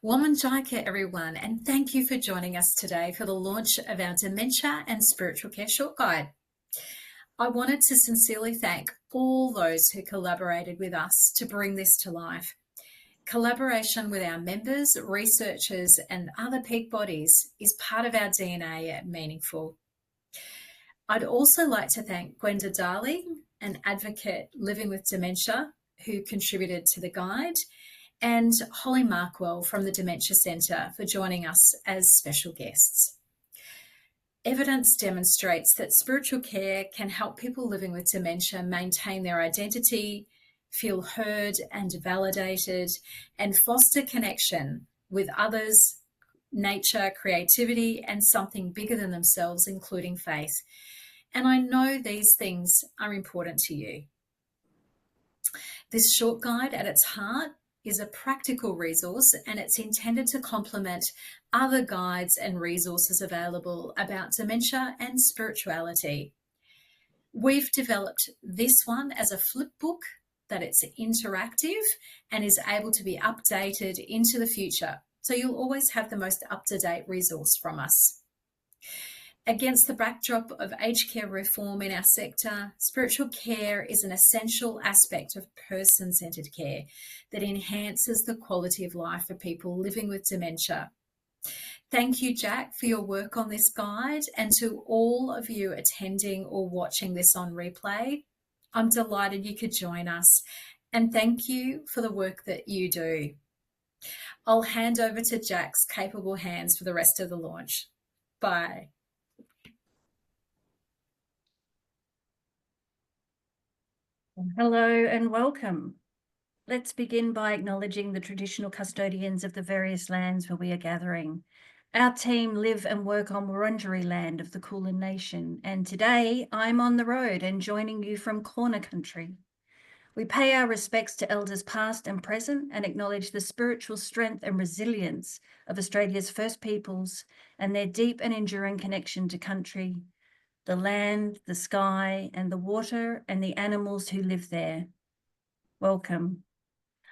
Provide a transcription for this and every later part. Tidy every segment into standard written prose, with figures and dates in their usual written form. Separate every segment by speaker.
Speaker 1: HammondCare, everyone, and thank you for joining us today for the launch of our Dementia and Spiritual Care Short Guide. I wanted to sincerely thank all those who collaborated with us to bring this to life. Collaboration with our members, researchers, and other peak bodies is part of our DNA at Meaningful. I'd also like to thank Gwenda Darling, an advocate living with dementia, who contributed to the guide, and Holly Markwell from the Dementia Centre for joining us as special guests. Evidence demonstrates that spiritual care can help people living with dementia maintain their identity, feel heard and validated, and foster connection with others, nature, creativity, and something bigger than themselves, including faith. And I know these things are important to you. This short guide at its heart is a practical resource, and it's intended to complement other guides and resources available about dementia and spirituality. We've developed this one as a flip book that it's interactive and is able to be updated into the future. So you'll always have the most up-to-date resource from us. Against the backdrop of aged care reform in our sector, spiritual care is an essential aspect of person-centred care that enhances the quality of life for people living with dementia. Thank you, Jack, for your work on this guide, and to all of you attending or watching this on replay. I'm delighted you could join us, and thank you for the work that you do. I'll hand over to Jack's capable hands for the rest of the launch. Bye.
Speaker 2: Hello and welcome. Let's begin by acknowledging the traditional custodians of the various lands where we are gathering. Our team live and work on Wurundjeri land of the Kulin Nation, and today I'm on the road and joining you from Corner Country. We pay our respects to elders past and present and acknowledge the spiritual strength and resilience of Australia's First Peoples and their deep and enduring connection to country, the land, the sky, and the water, and the animals who live there. Welcome.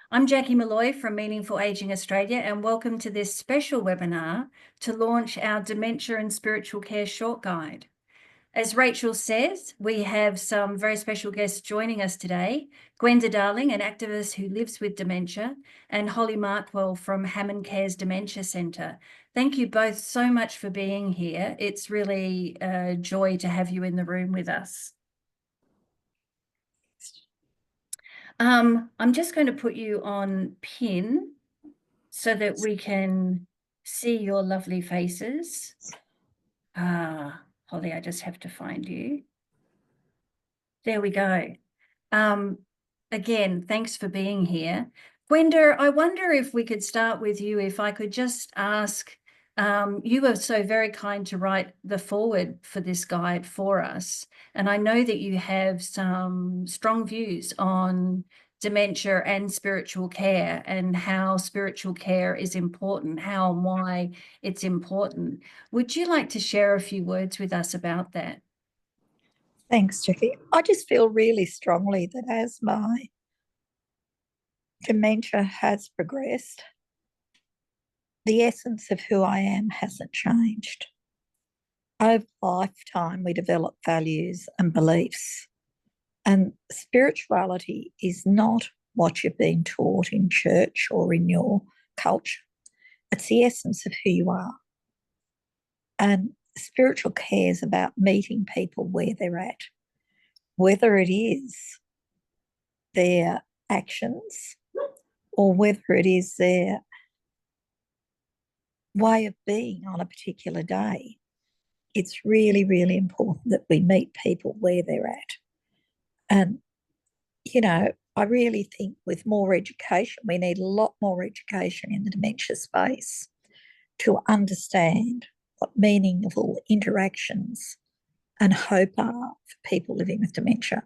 Speaker 2: I'm Jackie Malloy from Meaningful Ageing Australia, and welcome to this special webinar to launch our Dementia and Spiritual Care Short Guide. As Rachel says, we have some very special guests joining us today. Gwenda Darling, an activist who lives with dementia, and Holly Markwell from HammondCare's Dementia Centre. Thank you both so much for being here. It's really a joy to have you in the room with us. I'm just going to put you on pin so that we can see your lovely faces. Holly, I just have to find you. There we go. Again, thanks for being here. Gwenda, I wonder if we could start with you, if I could just ask, you were so very kind to write the foreword for this guide for us. And I know that you have some strong views on dementia and spiritual care and how spiritual care is important, how and why it's important. Would you like to share a few words with us about that?
Speaker 3: Thanks, Jackie. I just feel really strongly that as my dementia has progressed, the essence of who I am hasn't changed. Over lifetime, we develop values and beliefs. And spirituality is not what you've been taught in church or in your culture. It's the essence of who you are. And spiritual care is about meeting people where they're at, whether it is their actions or whether it is their way of being on a particular day. It's really, really important that we meet people where they're at. And, you know, I really think with more education, we need a lot more education in the dementia space to understand what meaningful interactions and hope are for people living with dementia.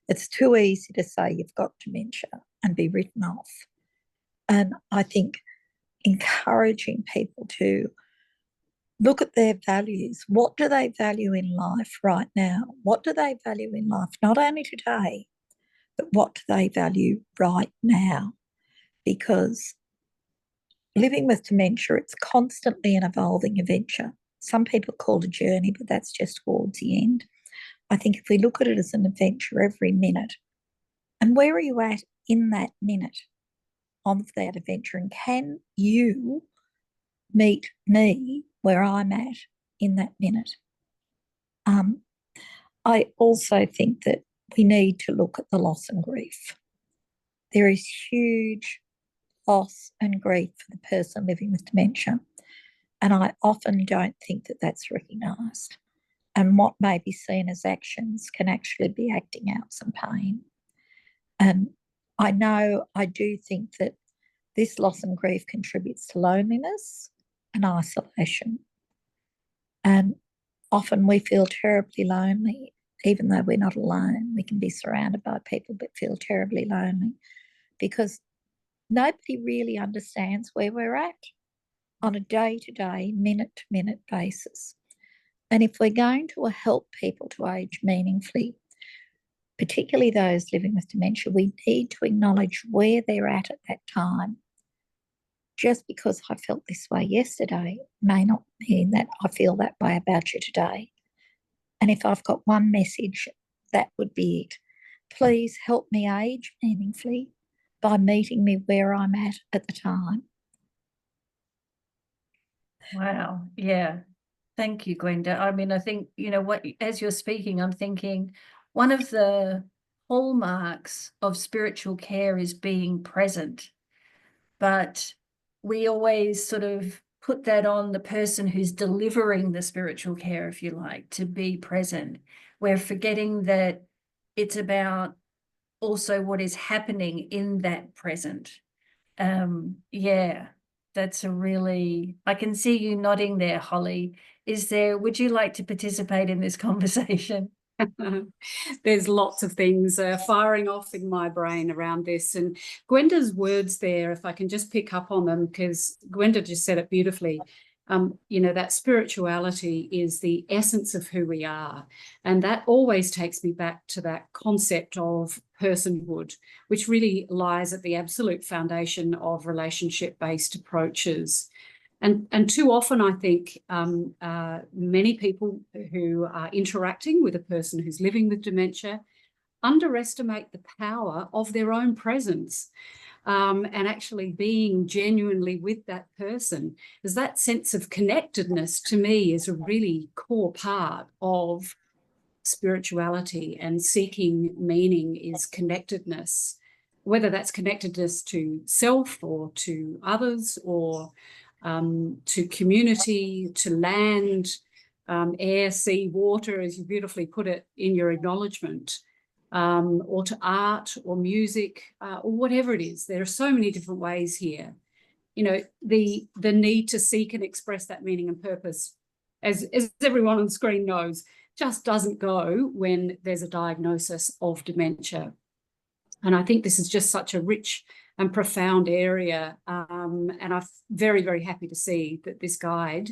Speaker 3: It's too easy to say you've got dementia and be written off. And I think encouraging people to look at their values. What do they value in life right now? What do they value in life, not only today, but what do they value right now? Because living with dementia, it's constantly an evolving adventure. Some people call it a journey, but that's just towards the end. I think if we look at it as an adventure every minute, and where are you at in that minute of that adventure? And can you meet me where I'm at in that minute? I also think that we need to look at the loss and grief. There is huge loss and grief for the person living with dementia, and I often don't think that that's recognised. And what may be seen as actions can actually be acting out some pain. And I do think that this loss and grief contributes to loneliness and isolation. And often we feel terribly lonely, even though we're not alone. We can be surrounded by people but feel terribly lonely because nobody really understands where we're at on a day-to-day, minute-to-minute basis. And if we're going to help people to age meaningfully, particularly those living with dementia, we need to acknowledge where they're at that time. Just because I felt this way yesterday may not mean that I feel that way about you today. And if I've got one message, that would be it. Please help me age meaningfully by meeting me where I'm at the time.
Speaker 2: Wow. Yeah. Thank you, Gwenda. I mean, I think, as you're speaking, I'm thinking one of the hallmarks of spiritual care is being present. But we always sort of put that on the person who's delivering the spiritual care, if you like, to be present. We're forgetting that it's about also what is happening in that present. Yeah, that's I can see you nodding there, Holly. Would you like to participate in this conversation?
Speaker 4: There's lots of things firing off in my brain around this, and Gwenda's words there, if I can just pick up on them, because Gwenda just said it beautifully. That spirituality is the essence of who we are, and that always takes me back to that concept of personhood, which really lies at the absolute foundation of relationship-based approaches. And too often, I think many people who are interacting with a person who's living with dementia underestimate the power of their own presence and actually being genuinely with that person. Because that sense of connectedness, to me, is a really core part of spirituality, and seeking meaning is connectedness, whether that's connectedness to self or to others or to community, to land, air, sea, water, as you beautifully put it in your acknowledgement, or to art or music, or whatever it is. There are so many different ways here. The need to seek and express that meaning and purpose, as everyone on screen knows, just doesn't go when there's a diagnosis of dementia. And I think this is just such a rich and profound area. And I'm very, very happy to see that this guide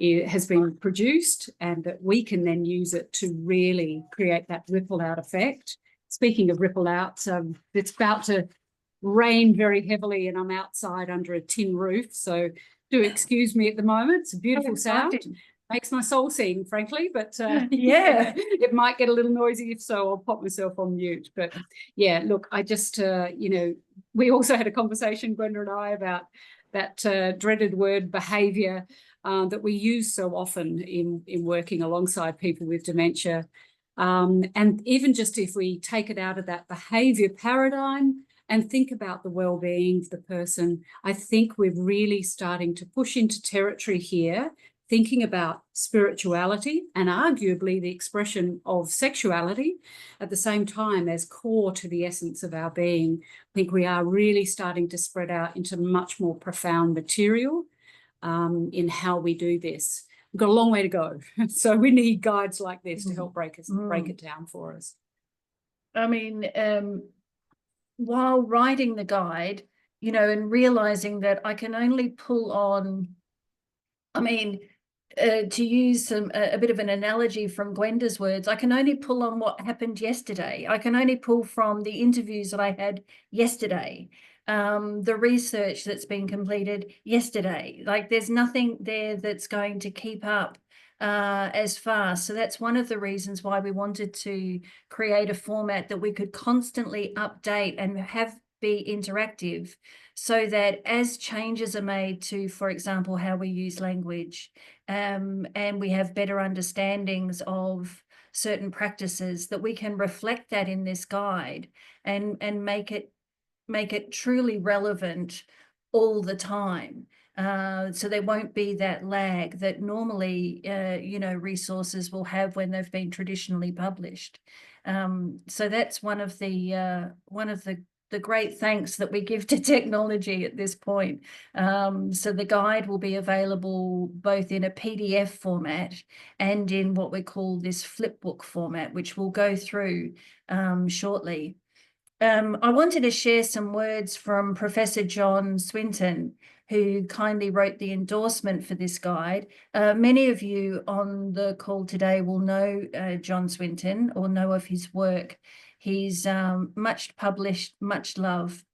Speaker 4: has been produced and that we can then use it to really create that ripple out effect. Speaking of ripple out, it's about to rain very heavily and I'm outside under a tin roof. So do excuse me at the moment. It's a beautiful sound. Makes my soul sing, frankly, but yeah, it might get a little noisy. If so, I'll pop myself on mute. But yeah, look, I just, we also had a conversation, Gwenda and I, about that dreaded word behaviour that we use so often in working alongside people with dementia. And even just if we take it out of that behaviour paradigm and think about the well-being of the person, I think we're really starting to push into territory here, thinking about spirituality and arguably the expression of sexuality at the same time as core to the essence of our being. I think we are really starting to spread out into much more profound material in how we do this. We've got a long way to go. So we need guides like this to help break it down for us.
Speaker 2: I mean, while writing the guide, and realizing that I can only pull on, to use a bit of an analogy from Gwenda's words, I can only pull on what happened yesterday. I can only pull from the interviews that I had yesterday. the research that's been completed yesterday. Like there's nothing there that's going to keep up as fast. So that's one of the reasons why we wanted to create a format that we could constantly update and have be interactive, so that as changes are made to, for example, how we use language, and we have better understandings of certain practices, that we can reflect that in this guide and make it truly relevant all the time. So there won't be that lag that normally, resources will have when they've been traditionally published. So that's one of the great thanks that we give to technology at this point. So the guide will be available both in a PDF format and in what we call this flipbook format, which we'll go through shortly. I wanted to share some words from Professor John Swinton, who kindly wrote the endorsement for this guide. Many of you on the call today will know John Swinton or know of his work. He's much published, much loved,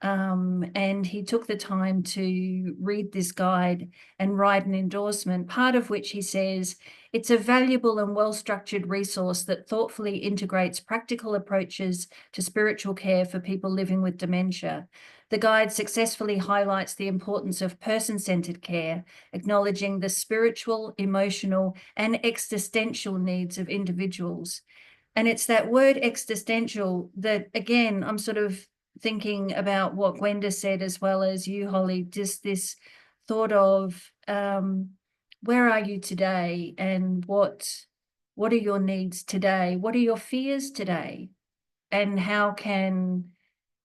Speaker 2: and he took the time to read this guide and write an endorsement, part of which he says, "It's a valuable and well-structured resource that thoughtfully integrates practical approaches to spiritual care for people living with dementia. The guide successfully highlights the importance of person-centered care, acknowledging the spiritual, emotional, and existential needs of individuals." And it's that word existential that, again, I'm sort of thinking about what Gwenda said, as well as you, Holly, just this thought of where are you today, and what are your needs today? What are your fears today? And how can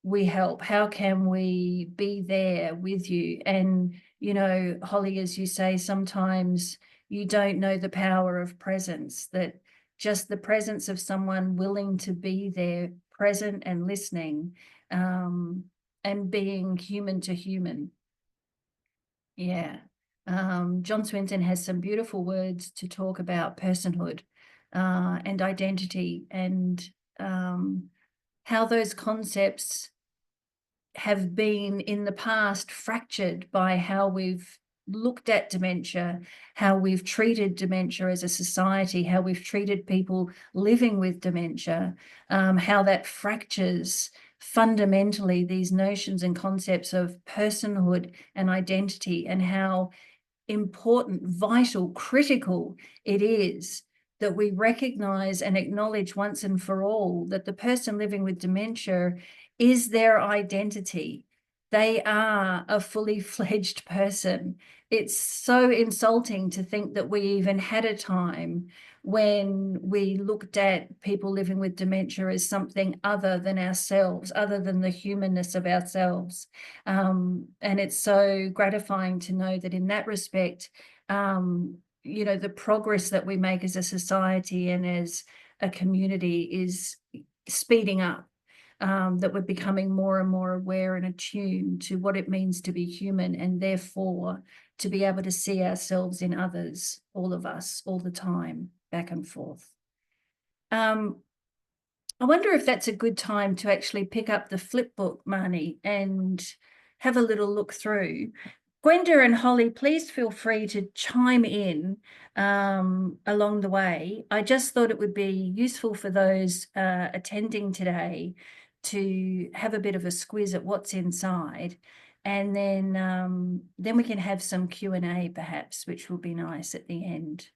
Speaker 2: we help? How can we be there with you? And, Holly, as you say, sometimes you don't know the power of presence, that just the presence of someone willing to be there, present and listening, and being human to human. Yeah. John Swinton has some beautiful words to talk about personhood and identity, and how those concepts have been in the past fractured by how we've looked at dementia, how we've treated dementia as a society, how we've treated people living with dementia, how that fractures fundamentally these notions and concepts of personhood and identity, and how important, vital, critical it is that we recognize and acknowledge once and for all that the person living with dementia is their identity. They are a fully fledged person. It's so insulting to think that we even had a time when we looked at people living with dementia as something other than ourselves, other than the humanness of ourselves. And it's so gratifying to know that in that respect, the progress that we make as a society and as a community is speeding up. That we're becoming more and more aware and attuned to what it means to be human, and therefore to be able to see ourselves in others, all of us, all the time, back and forth. I wonder if that's a good time to actually pick up the flipbook, Marnie, and have a little look through. Gwenda and Holly, please feel free to chime in along the way. I just thought it would be useful for those attending today to have a bit of a squiz at what's inside, and then we can have some Q&A perhaps, which will be nice at the end.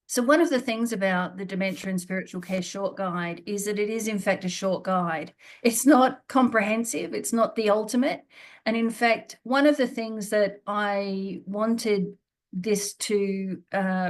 Speaker 2: So one of the things about the Dementia and Spiritual Care Short Guide is that it is in fact a short guide. It's not comprehensive, it's not the ultimate. And in fact, one of the things that I wanted this to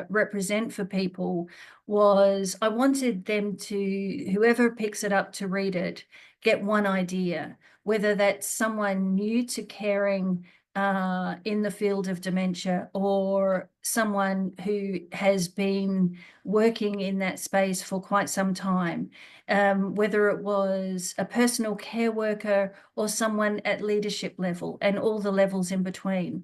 Speaker 2: represent for people was I wanted them to, whoever picks it up to read it, get one idea, whether that's someone new to caring in the field of dementia, or someone who has been working in that space for quite some time, whether it was a personal care worker or someone at leadership level and all the levels in between.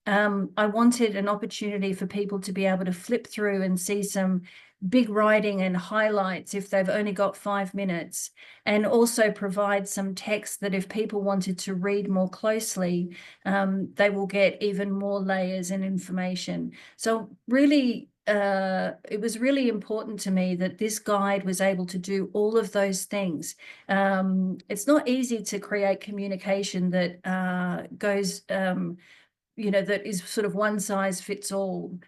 Speaker 2: I wanted an opportunity for people to be able to flip through and see some big writing and highlights if they've only got 5 minutes, and also provide some text that if people wanted to read more closely, they will get even more layers and information. So really, it was really important to me that this guide was able to do all of those things. It's not easy to create communication that goes, that is sort of one size fits all.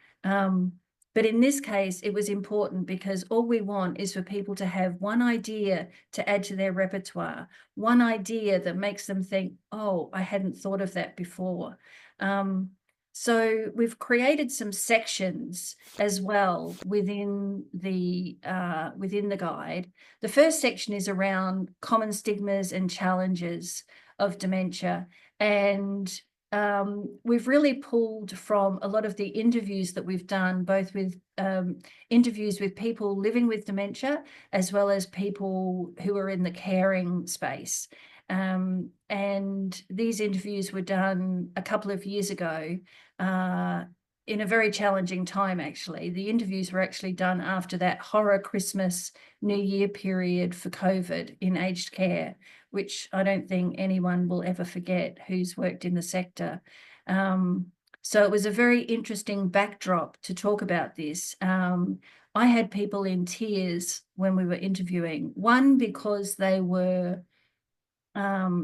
Speaker 2: But in this case, it was important because all we want is for people to have one idea to add to their repertoire, one idea that makes them think, oh, I hadn't thought of that before. So we've created some sections as well within the guide. The first section is around common stigmas and challenges of dementia, and we've really pulled from a lot of the interviews that we've done, both with interviews with people living with dementia, as well as people who are in the caring space. And these interviews were done a couple of years ago in a very challenging time, actually. The interviews were actually done after that horror Christmas, New Year period for COVID in aged care, which I don't think anyone will ever forget who's worked in the sector. So it was a very interesting backdrop to talk about this. I had people in tears when we were interviewing, one because they were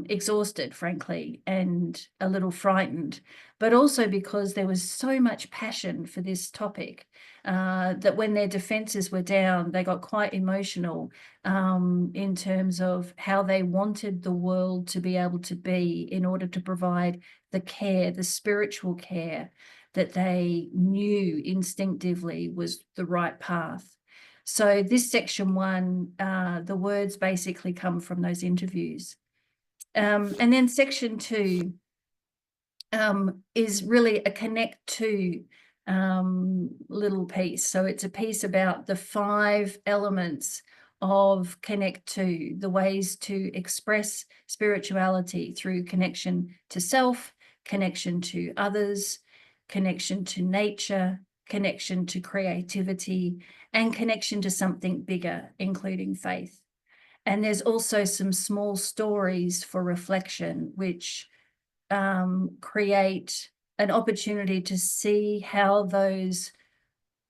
Speaker 2: exhausted, frankly, and a little frightened, but also because there was so much passion for this topic that when their defenses were down, they got quite emotional in terms of how they wanted the world to be able to be in order to provide the care, the spiritual care that they knew instinctively was the right path. So this section 1, the words basically come from those interviews. And then section 2 is really a connect to little piece. So it's a piece about the 5 elements of connect to, the ways to express spirituality through connection to self, connection to others, connection to nature, connection to creativity, and connection to something bigger, including faith. And there's also some small stories for reflection, which create an opportunity to see how those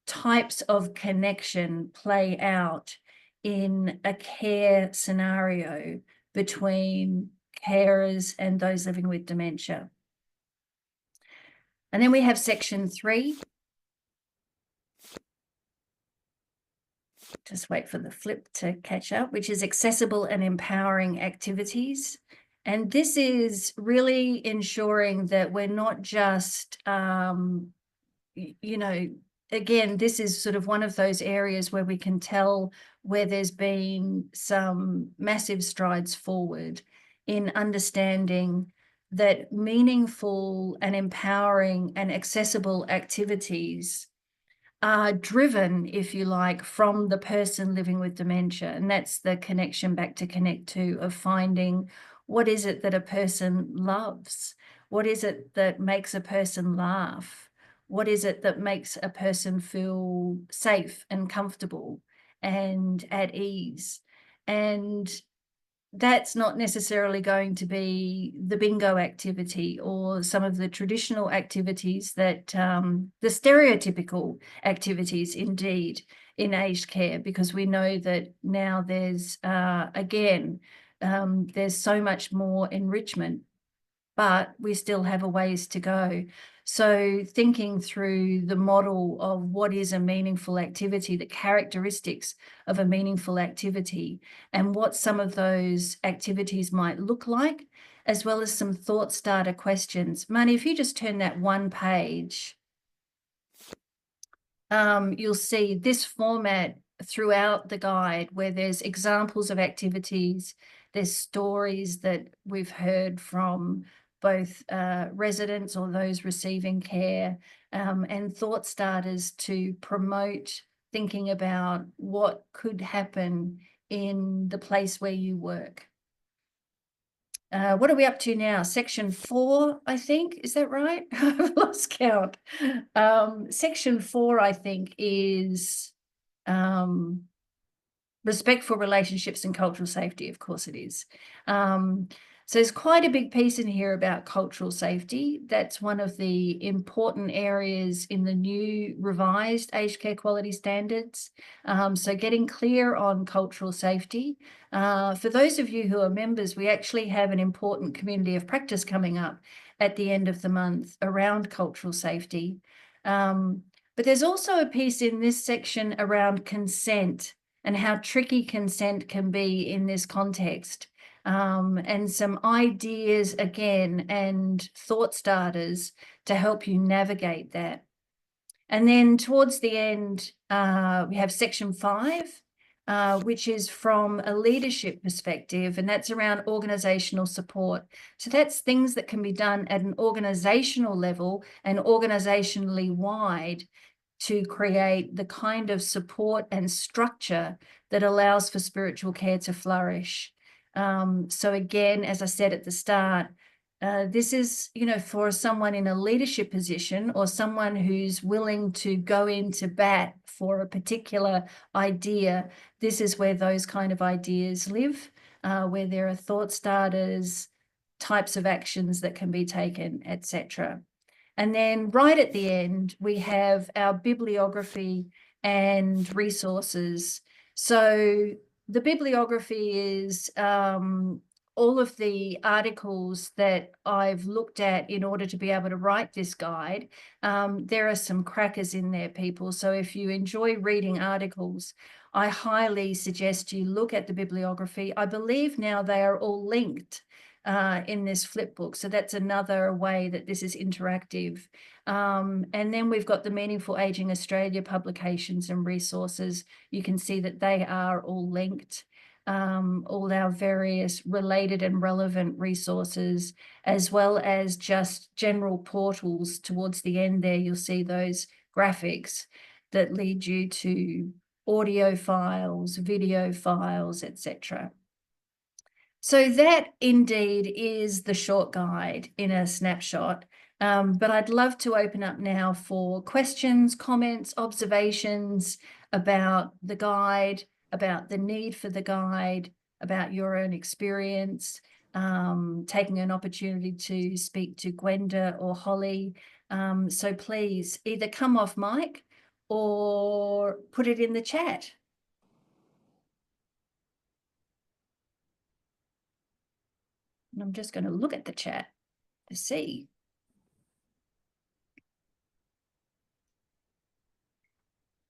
Speaker 2: types of connection play out in a care scenario between carers and those living with dementia. And then we have section 3. Just wait for the flip to catch up, which is accessible and empowering activities. And this is really ensuring that we're not just, again, this is sort of one of those areas where we can tell where there's been some massive strides forward in understanding that meaningful and empowering and accessible activities are driven, if you like, from the person living with dementia. And that's the connection back to connect to, of finding what is it that a person loves? What is it that makes a person laugh? What is it that makes a person feel safe and comfortable and at ease? And that's not necessarily going to be the bingo activity or some of the traditional activities that the stereotypical activities indeed in aged care, because we know that now there's there's so much more enrichment, but we still have a ways to go. So thinking through the model of what is a meaningful activity, the characteristics of a meaningful activity, and what some of those activities might look like, as well as some thought starter questions. Marnie, if you just turn that 1 page, you'll see this format throughout the guide where there's examples of activities, there's stories that we've heard from both residents or those receiving care, and thought starters to promote thinking about what could happen in the place where you work. What are we up to now? Section 4, I think. Is that right? I've lost count. Section 4, I think, is Respectful relationships and cultural safety, of course it is. So there's quite a big piece in here about cultural safety. That's one of the important areas in the new revised aged care quality standards. So getting clear on cultural safety. For those of you who are members, we actually have an important community of practice coming up at the end of the month around cultural safety. But there's also a piece in this section around consent and how tricky consent can be in this context. And some ideas again and thought starters to help you navigate that. And then towards the end, we have section 5, which is from a leadership perspective, and that's around organisational support. So that's things that can be done at an organisational level and organisationally wide to create the kind of support and structure that allows for spiritual care to flourish. So again, as I said at the start, this is, for someone in a leadership position or someone who's willing to go into bat for a particular idea, this is where those kind of ideas live, where there are thought starters, types of actions that can be taken, etc. And then right at the end, we have our bibliography and resources. So the bibliography is all of the articles that I've looked at in order to be able to write this guide. There are some crackers in there, people. So if you enjoy reading articles, I highly suggest you look at the bibliography. I believe now they are all linked in this flip book. So that's another way that this is interactive. And then we've got the Meaningful Aging Australia publications and resources. You can see that they are all linked. All our various related and relevant resources, as well as just general portals. Towards the end there, you'll see those graphics that lead you to audio files, video files, etc. So that indeed is the short guide in a snapshot. But I'd love to open up now for questions, comments, observations about the guide, about the need for the guide, about your own experience, taking an opportunity to speak to Gwenda or Holly. So please either come off mic or put it in the chat. And I'm just going to look at the chat to see.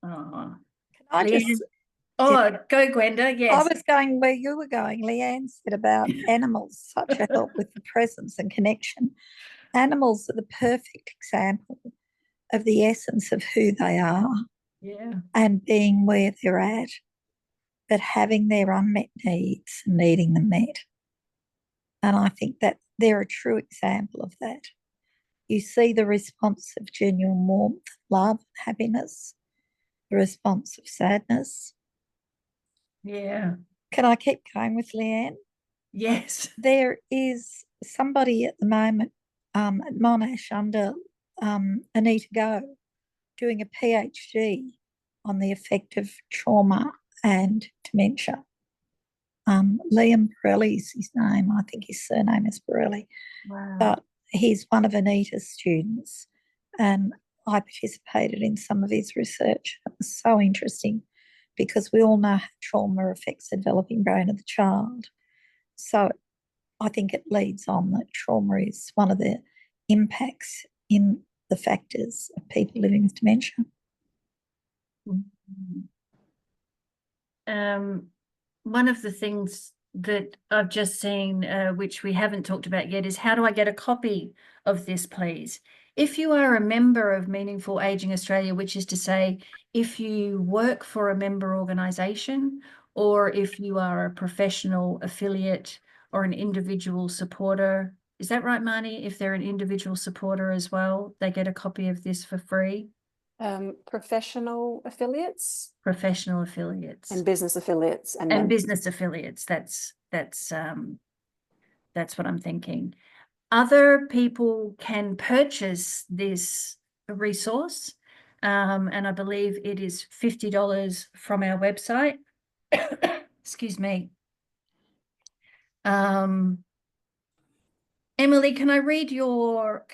Speaker 3: Can I
Speaker 2: Leanne.
Speaker 3: just...
Speaker 2: Oh, go Gwenda, yes.
Speaker 3: I was going where you were going. Leanne said about animals, such a help with the presence and connection. Animals are the perfect example of the essence of who they are.
Speaker 2: Yeah.
Speaker 3: And being where they're at, but having their unmet needs and needing them met. And I think that they're a true example of that. You see the response of genuine warmth, love, happiness, the response of sadness.
Speaker 2: Yeah.
Speaker 3: Can I keep going with Leanne?
Speaker 2: Yes.
Speaker 3: There is somebody at the moment at Monash under Anita Go doing a PhD on the effect of trauma and dementia. Liam Borelli is his name. I think his surname is Borelli.
Speaker 2: Wow.
Speaker 3: But he's one of Anita's students, and I participated in some of his research. It was so interesting because we all know how trauma affects the developing brain of the child. So I think it leads on that trauma is one of the impacts in the factors of people living with dementia.
Speaker 2: One of the things that I've just seen, which we haven't talked about yet, is how do I get a copy of this, please? If you are a member of Meaningful Aging Australia, which is to say, if you work for a member organisation, or if you are a professional affiliate or an individual supporter, is that right, Marnie? If they're an individual supporter as well, they get a copy of this for free?
Speaker 5: Professional affiliates
Speaker 2: and
Speaker 5: business affiliates
Speaker 2: and business affiliates. That's what I'm thinking. Other people can purchase this resource. And I believe it is $50 from our website. Excuse me. Emily, can I read your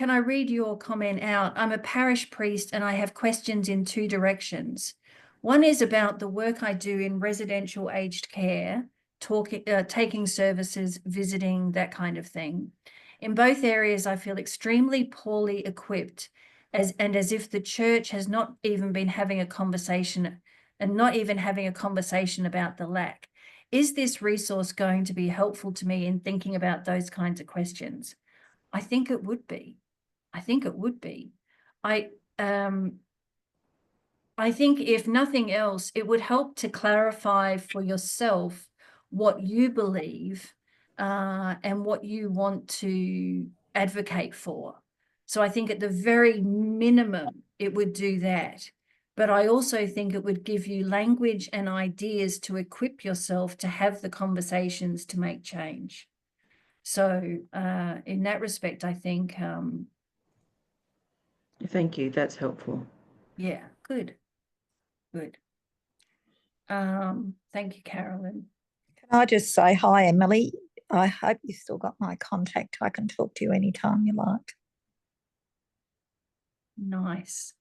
Speaker 2: comment out? I'm a parish priest and I have questions in two directions. One is about the work I do in residential aged care, taking services, visiting, that kind of thing. In both areas, I feel extremely poorly equipped as if the church has not even been having a conversation about the lack. Is this resource going to be helpful to me in thinking about those kinds of questions? I think it would be. I think if nothing else, it would help to clarify for yourself what you believe and what you want to advocate for. So I think at the very minimum, it would do that. But I also think it would give you language and ideas to equip yourself to have the conversations to make change. So in that respect, I think,
Speaker 6: Thank you. That's helpful.
Speaker 2: yeah, good. Thank you, Carolyn.
Speaker 3: Can I just say hi, Emily? I hope you still got my contact. I can talk to you anytime you like.
Speaker 2: Nice.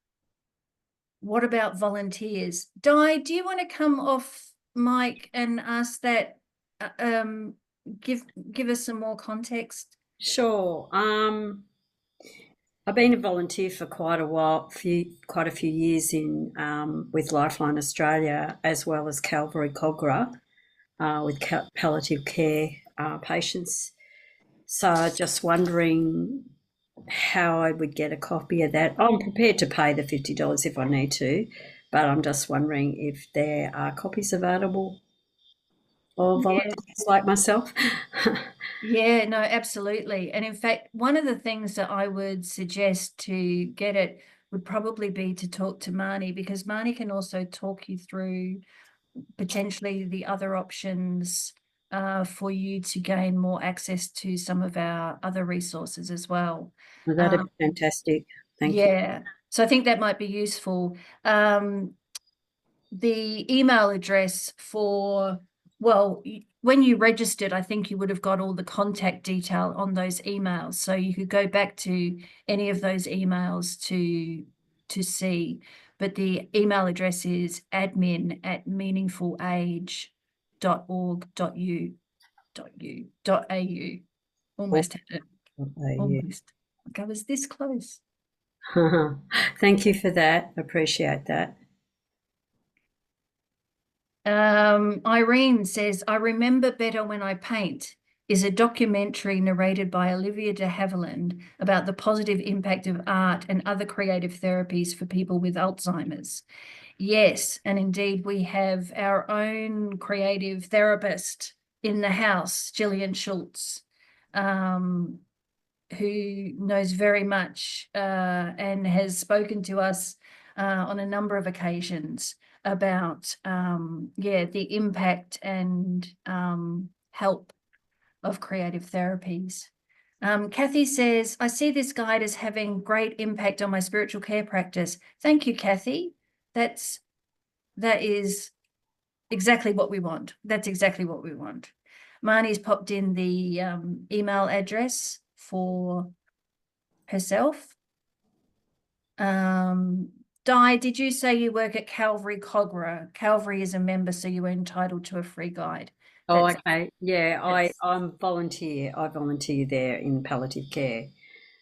Speaker 2: What about volunteers? Di, do you want to come off mic and ask that? Give us some more context.
Speaker 7: Sure. I've been a volunteer for quite a few years in with Lifeline Australia, as well as Calvary Cogra with palliative care patients. So just wondering how I would get a copy of that. I'm prepared to pay the $50 if I need to, but I'm just wondering if there are copies available of volunteers like myself.
Speaker 2: Yeah, no, absolutely. And in fact, one of the things that I would suggest to get it would probably be to talk to Marnie, because Marnie can also talk you through potentially the other options for you to gain more access to some of our other resources as well.
Speaker 7: Well, that'd be fantastic. Thank you.
Speaker 2: Yeah, so I think that might be useful. The email address for, well, when you registered, I think you would have got all the contact detail on those emails. So you could go back to any of those emails to see. But the email address is admin@meaningfulage.org.au. Almost had it. Almost. Like I was this close.
Speaker 7: Thank you for that. Appreciate that.
Speaker 2: Irene says, I Remember Better When I Paint is a documentary narrated by Olivia de Havilland about the positive impact of art and other creative therapies for people with Alzheimer's. Yes, and indeed we have our own creative therapist in the house, Gillian Schultz, who knows very much and has spoken to us on a number of occasions about the impact and help of creative therapies. Kathy says, I see this guide as having great impact on my spiritual care practice. Thank you, Kathy. That is exactly what we want. That's exactly what we want. Marnie's popped in the email address for herself. Di, did you say you work at Calvary Cogra? Calvary is a member, so you're entitled to a free guide.
Speaker 7: Oh, okay. Yeah, I'm volunteer. I volunteer there in palliative care.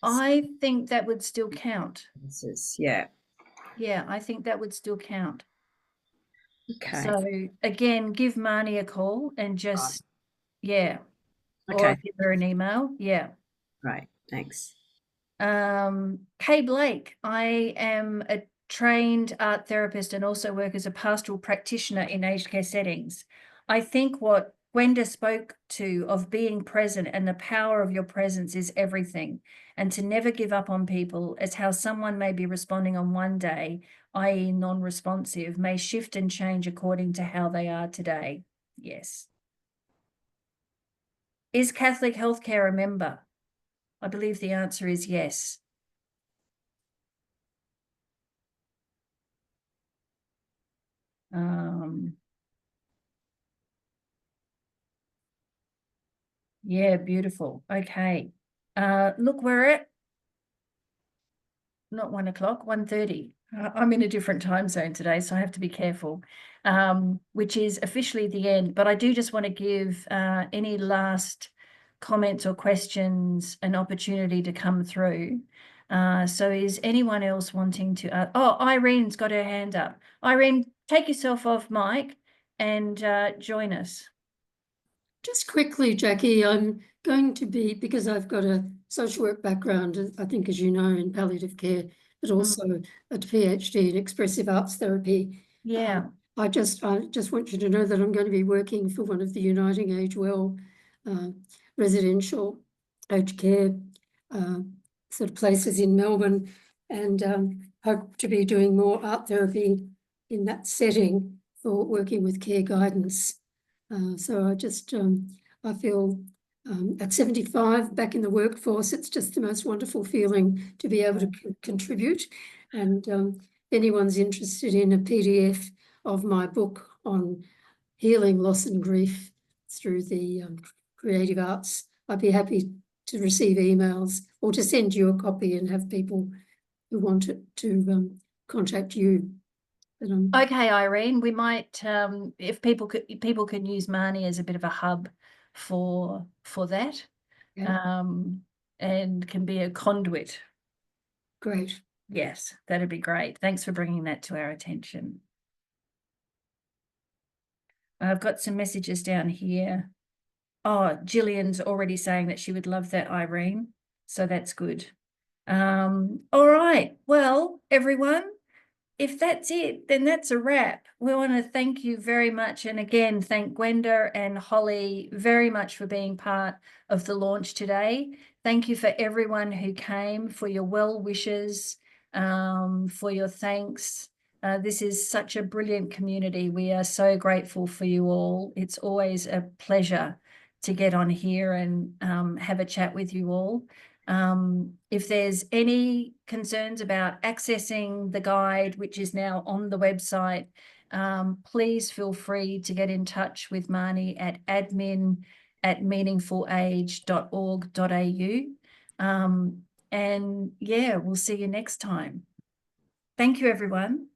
Speaker 2: I think that would still count.
Speaker 7: Yeah.
Speaker 2: Yeah, I think that would still count.
Speaker 7: Okay.
Speaker 2: So again, give Marnie a call and just,
Speaker 7: Okay.
Speaker 2: or give her an email. Yeah.
Speaker 7: Right. Thanks.
Speaker 2: Kay Blake, I am a trained art therapist and also work as a pastoral practitioner in aged care settings. I think what Gwenda spoke to of being present and the power of your presence is everything, and to never give up on people, as how someone may be responding on one day, i.e. non-responsive, may shift and change according to how they are today. Yes. Is Catholic Healthcare a member? I believe the answer is yes. Yeah, beautiful. Okay. Look, we're at not 1 o'clock, 1:30. I'm in a different time zone today, so I have to be careful, which is officially the end. But I do just want to give any last comments or questions an opportunity to come through. So is anyone else wanting to? Oh, Irene's got her hand up. Irene, take yourself off mic and join us.
Speaker 8: Just quickly, Jackie, I'm going to be, because I've got a social work background, I think, as you know, in palliative care, but also a PhD in expressive arts therapy.
Speaker 2: Yeah.
Speaker 8: I just want you to know that I'm going to be working for one of the Uniting Age Well residential aged care sort of places in Melbourne, and hope to be doing more art therapy in that setting for working with care guidance. So I feel at 75 back in the workforce, it's just the most wonderful feeling to be able to contribute. And if anyone's interested in a PDF of my book on healing loss and grief through the creative arts, I'd be happy to receive emails or to send you a copy and have people who want it to contact you.
Speaker 2: Okay, Irene, we might, if people can use Marnie as a bit of a hub for that, and can be a conduit.
Speaker 8: Great.
Speaker 2: Yes, that'd be great. Thanks for bringing that to our attention. I've got some messages down here. Oh, Gillian's already saying that she would love that, Irene. So that's good. All right. Well, everyone, if that's it, then that's a wrap. We want to thank you very much. And again, thank Gwenda and Holly very much for being part of the launch today. Thank you for everyone who came, for your well wishes, for your thanks. This is such a brilliant community. We are so grateful for you all. It's always a pleasure to get on here and have a chat with you all. If there's any concerns about accessing the guide, which is now on the website, please feel free to get in touch with Marnie at admin@meaningfulage.org.au. And yeah, we'll see you next time. Thank you, everyone.